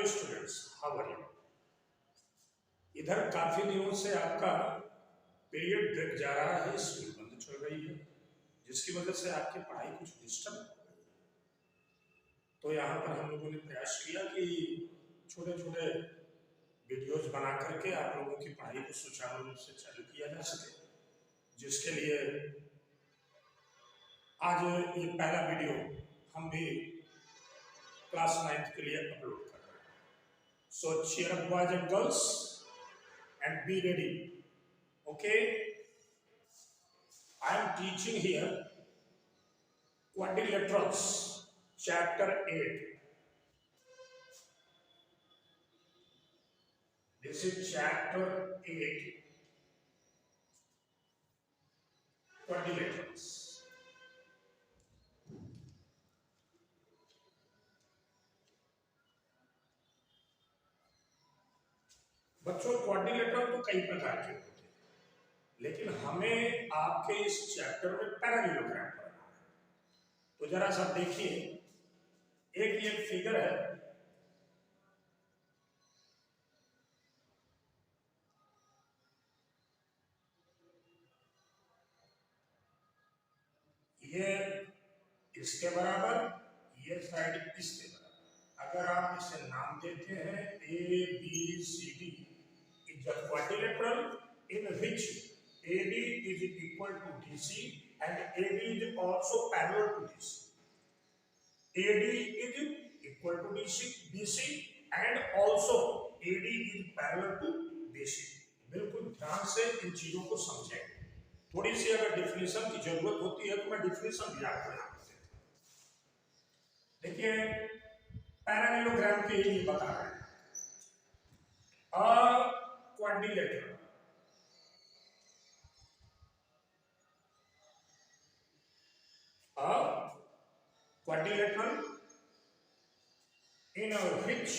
Hello students, how are you. इधर काफी दिनों से आपका पीरियड ब्रेक जा रहा है, स्कूल बंद चल रही है, जिसकी वजह से आपकी पढ़ाई कुछ डिस्टर्ब हो गई। तो यहाँ पर हम लोगों ने प्रयास किया कि छोटे छोटे वीडियोज बना करके आप लोगों की पढ़ाई को सुचारू रूप से चालू किया जा सके, जिसके लिए आज ये पहला वीडियो हम भी क्लास 9th के लिए अपलोड कर रहे हैं। सो cheer up boys and girls and be ready. Okay, I am teaching here quadrilaterals, chapter 8. This is chapter 8, quadrilaterals. बच्चों, क्वाड्रिलेटरल तो कई प्रकार के होते हैं, लेकिन हमें आपके इस चैप्टर में पैरेललोग्राम पढ़ना है। तो जरा सा देखिए, एक ये फिगर है, ये इसके बराबर, ये साइड इसके बराबर। अगर आप इसे नाम देते हैं A B C D, is a quadrilateral in which AB is equal to DC and AB is also parallel to DC. AD is equal to DC and also AD is parallel to BC. बिल्कुल ध्यान से इन चीजों को समझें। थोड़ी सी अगर definition की जरूरत होती है तो मैं डिफिनेशन भी आपको यहाँ पर देता हूँ। देखिए, पैरेललोग्राम के लिए बता रहे हैं, अ quadrilateral quadrilateral in which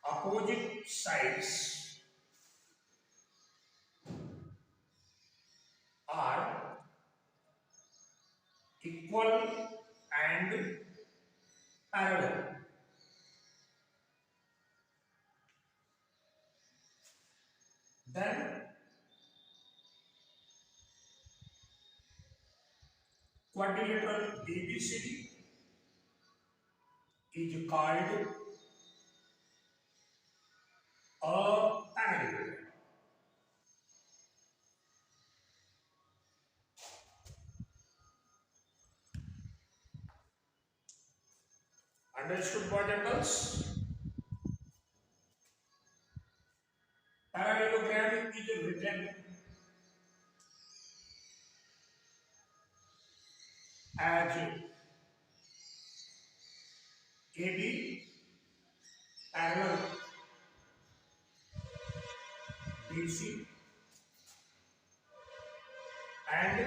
opposite sides are equal and parallel. Then quadrilateral ABCD is called a parallelogram. Understood, boys and girls? Parallelogram is written as AB parallel BC and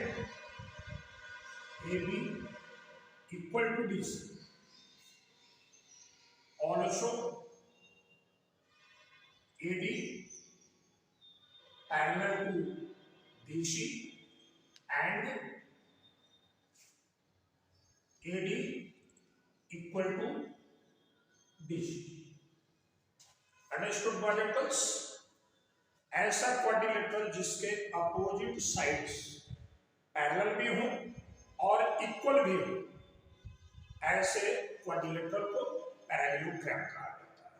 AB equal to DC. Also AD parallel to BC and AD equal to DC. Understood, boys and girls? ऐसा quadrilateral जिसके opposite sides parallel भी हो और equal भी हो, ऐसे quadrilateral को parallelogram कहा जाता है।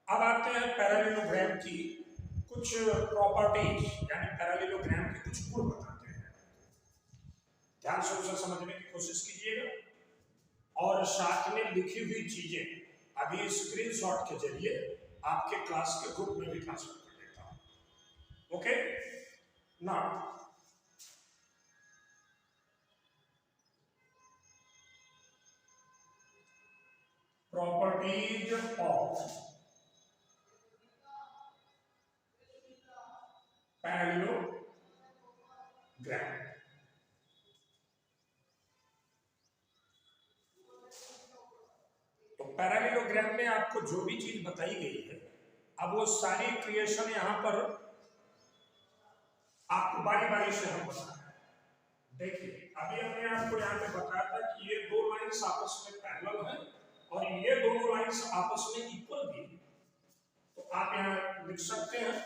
अब आते हैं पैरेललोग्राम की कुछ प्रॉपर्टीज, यानी पैरेललोग्राम के कुछ गुण बताते हैं। ध्यान से उसे समझने की कोशिश कीजिएगा और साथ में लिखी हुई चीजें अभी स्क्रीनशॉट के जरिए आपके क्लास के ग्रुप में भी ट्रांसफर कर देता हूं। Okay, now properties of parallelogram। तो पैरेललोग्राम में आपको जो भी चीज बताई गई है, अब वो सारी क्रिएशन यहां पर आपको बारी बारी से हम बता रहे हैं। देखिए अभी हमने आपको यहाँ पे बताया था कि ये दो लाइंस आपस में पैरेलल है और ये दोनों लाइंस आपस में इक्वल भी है। तो आप यहाँ लिख सकते हैं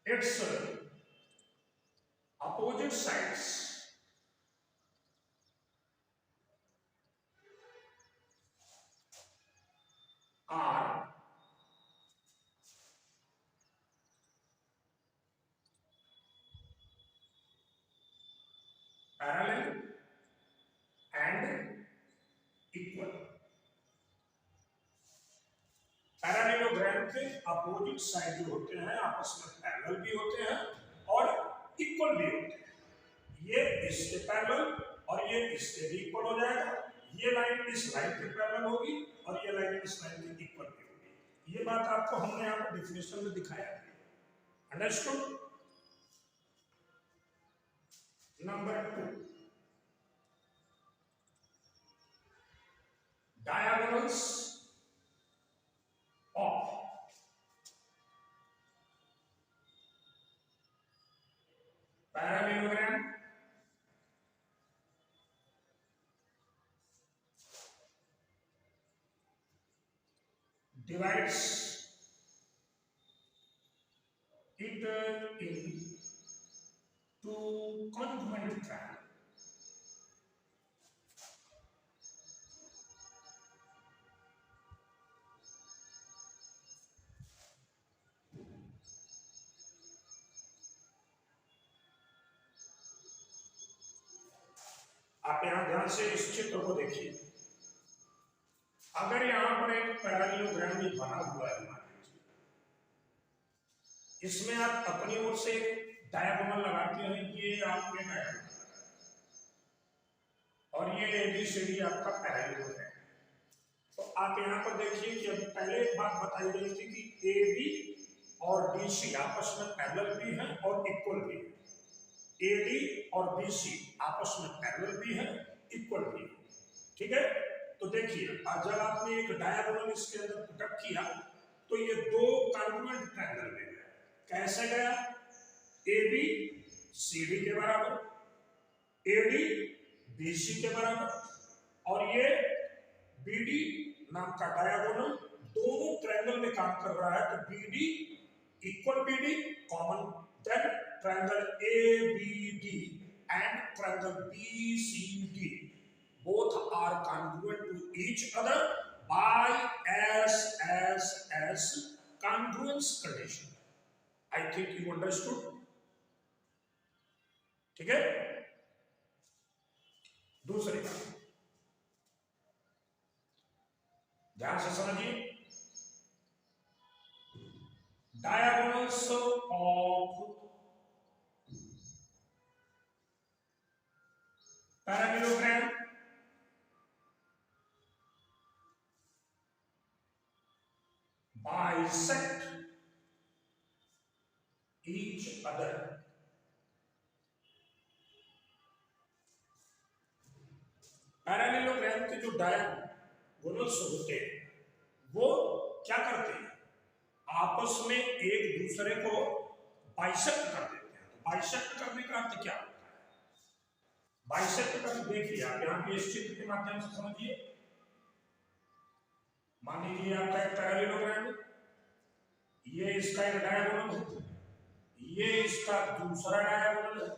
it's opposite sides are parallel and equal. Parallelogram के अपोजिट साइड जो होते हैं आपस में पैरेलल भी होते हैं और इक्वल भी होते हैं। ये इसके पैरेलल और ये इसके भी इक्वल हो जाएगा। ये लाइन इस लाइन के पैरेलल होगी और ये लाइन इस लाइन के इक्वल भी होगी। ये बात आपको हमने यहाँ पर डेफिनेशन में दिखाया है। Understood? Number 2, diagonals of parallelogram divides it in two congruent triangles. आप यहां ध्यान से इस चित्र को देखिए। अगर यहां पर एक पैरेललोग्राम भी बना हुआ है, मान लीजिए इसमें आप अपनी ओर से डायगोनल लगाते हैं, ये आपके डायगोनल और ये एबीसीडी आपका पैरेललोग्राम है। तो आप यहां पर देखिए कि अभी पहले एक बात बताई गई थी कि एबी और बीसी आपस में पैरेलल भी है और इक्वल भी है। एडी और बीसी आपस में पैरेलल भी है, इक्वल भी है। ठीक है? तो देखिए जब आपने एक डायगोनल इसके अंदर पुटअप किया तो ये दो कॉन्ग्रुएंट ट्रायंगल में गया। कैसे गया? एबी सीडी के बराबर, एडी बीसी के बराबर और ये बीडी नाम का डायगोनल दोनों ट्रायंगल में काम कर रहा है। तो BD equal BD common, then triangle ABD and triangle BCD both are congruent to each other by SSS congruence condition. I think you understood. ठीक है? दूसरी बात ध्यान से समझिए। Diagonals of parallelogram bisect each other. Parallelogram के जो diagonals होते हैं वो क्या करते हैं? आपस में एक दूसरे को बाइसेक्ट कर देते हैं। तो बाइसेक्ट करने का अर्थ क्या होता है? बाइसेक्ट का देखिए आप यहाँ पे इस चित्र के माध्यम से समझिए। मान लीजिए आपका एक पैरेललोग्राम है, ये इसका एक डायगोनल है, ये इसका दूसरा डायगोनल है।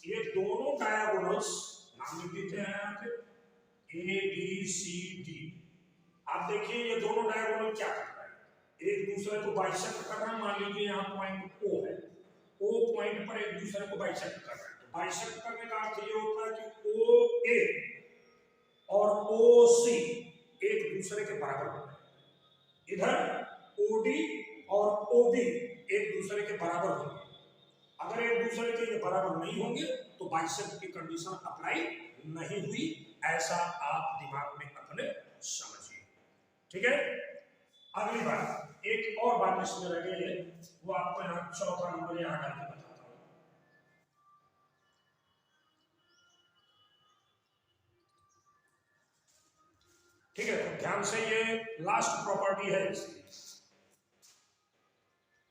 ये दोनों डायगोनल्स नाम लिख देते हैं यहाँ पे ए बी सी डी। आप देखिए ये दोनों डायगोनल क्या कर रहे हैं? एक दूसरे को बाइसेक्ट कर रहे हैं। मान लीजिए यहाँ पॉइंट O है, O पॉइंट पर एक दूसरे को बाइसेक्ट कर रहे हैं। तो बाइसेक्ट करने का अर्थ ये होता है कि OA और OC एक दूसरे के बराबर होते हैं। इधर OD और OB एक दूसरे के बराबर होंगे। अगर एक दूसरे के बराबर नहीं होंगे तो बाइसेक्ट की कंडीशन अप्लाई नहीं हुई। ऐसा आप दिमाग में अपने समझिए। ठीक है? अगली बात, एक और बात इसमें रह गई है, वो आपको यहाँ चौथा नंबर यहाँ डाल के बताता हूं। ठीक है? तो ध्यान से, ये लास्ट प्रॉपर्टी है इसकी।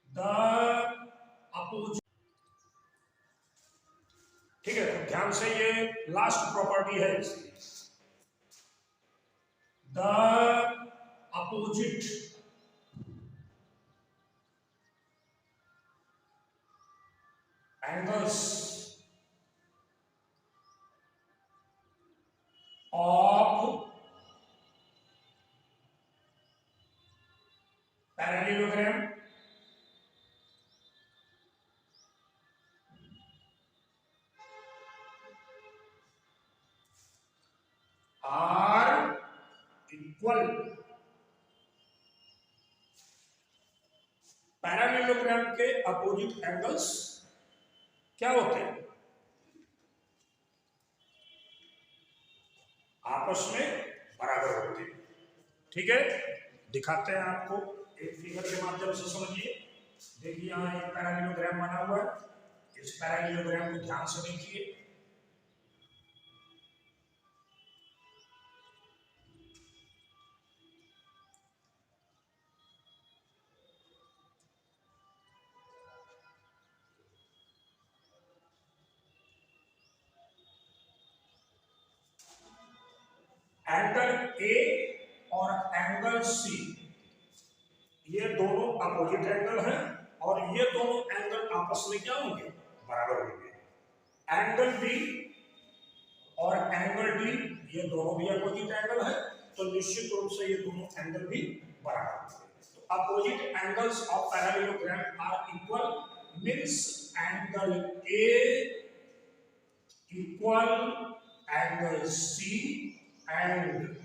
द अपोजिट ध्यान से, ये लास्ट प्रॉपर्टी है इसकी। The opposite angles of parallelogram are equal. Parallelogram के अपोजिट एंगल्स क्या होते हैं? आपस में बराबर होते हैं। ठीक है, दिखाते हैं आपको एक फिगर के माध्यम से, समझिए। देखिए यहाँ एक पैरेललोग्राम बना हुआ है, इस पैरेललोग्राम को ध्यान से देखिए। एंगल ए और एंगल सी, ये दोनों अपोजिट एंगल हैं और ये दोनों एंगल आपस में क्या होंगे? बराबर होंगे। एंगल बी और एंगल डी, ये दोनों भी अपोजिट एंगल है, तो निश्चित रूप से ये दोनों एंगल भी बराबर होंगे। तो opposite angles of parallelogram are equal means angle A equal angle C and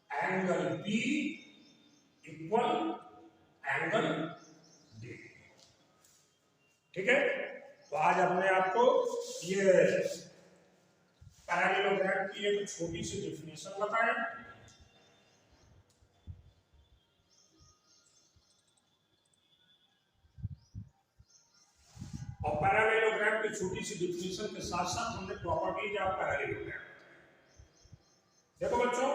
angle B equal angle D. ठीक है, तो आज हमने आपको ये पैरेललोग्राम की एक छोटी सी डेफिनेशन बताया। और पैरेललोग्राम की छोटी सी डेफिनेशन के साथ साथ हमने प्रॉपर्टीज ऑफ पैरेललोग्राम। देखो बच्चों,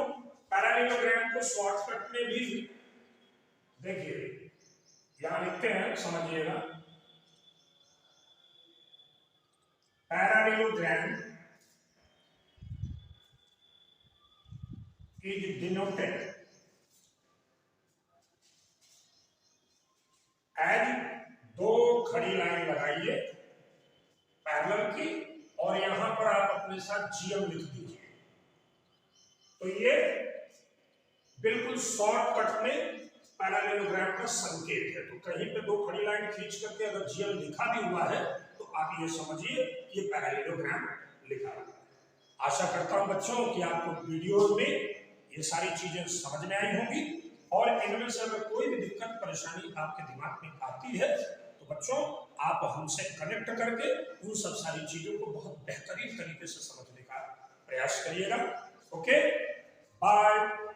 पैरेललोग्राम को शॉर्टकट में भी देखिए, यहां लिखते हैं, समझिएगा। पैरेललोग्राम is denoted as, दो खड़ी लाइन लगाइए पैरेलल की और यहां पर आप अपने साथ जीएम लिख दीजिए। तो ये बिल्कुल शॉर्टकट में पैरेललोग्राम का संकेत है। तो कहीं पे दो खड़ी लाइन खींच करके अगर जीएम लिखा भी हुआ है तो आप ये समझिए ये पैरेललोग्राम लिखा हुआ है। आशा करता हूं बच्चों कि आपको वीडियो में ये सारी चीजें समझ में आई होंगी, और इनमें से अगर कोई भी दिक्कत परेशानी आपके दिमाग में आती है तो बच्चों आप हमसे कनेक्ट करके उन सब सारी चीजों को बहुत बेहतरीन तरीके से समझने का प्रयास करिएगा। Okay, bye.